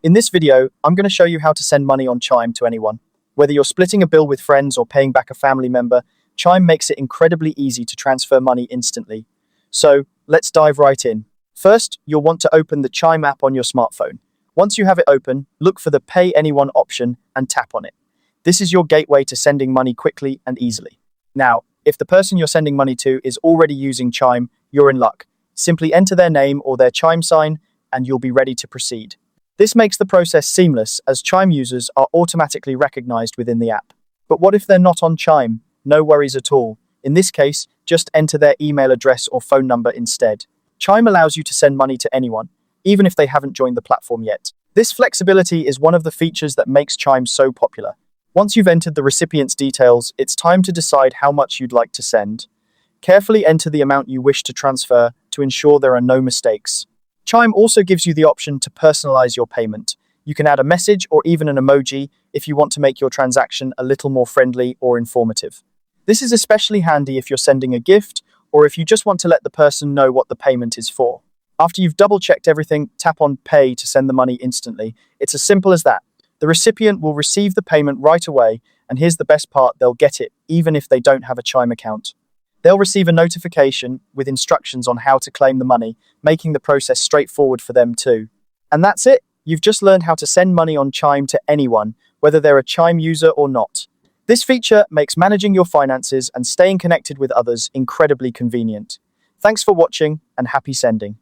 In this video, I'm going to show you how to send money on Chime to anyone. Whether you're splitting a bill with friends or paying back a family member, Chime makes it incredibly easy to transfer money instantly. So, let's dive right in. First, you'll want to open the Chime app on your smartphone. Once you have it open, look for the Pay Anyone option and tap on it. This is your gateway to sending money quickly and easily. Now, if the person you're sending money to is already using Chime, you're in luck. Simply enter their name or their Chime sign, and you'll be ready to proceed. This makes the process seamless, as Chime users are automatically recognized within the app. But what if they're not on Chime? No worries at all. In this case, just enter their email address or phone number instead. Chime allows you to send money to anyone, even if they haven't joined the platform yet. This flexibility is one of the features that makes Chime so popular. Once you've entered the recipient's details, it's time to decide how much you'd like to send. Carefully enter the amount you wish to transfer to ensure there are no mistakes. Chime also gives you the option to personalize your payment. You can add a message or even an emoji if you want to make your transaction a little more friendly or informative. This is especially handy if you're sending a gift or if you just want to let the person know what the payment is for. After you've double-checked everything, tap on Pay to send the money instantly. It's as simple as that. The recipient will receive the payment right away, and here's the best part, they'll get it even if they don't have a Chime account. They'll receive a notification with instructions on how to claim the money, making the process straightforward for them too. And that's it. You've just learned how to send money on Chime to anyone, whether they're a Chime user or not. This feature makes managing your finances and staying connected with others incredibly convenient. Thanks for watching, and happy sending.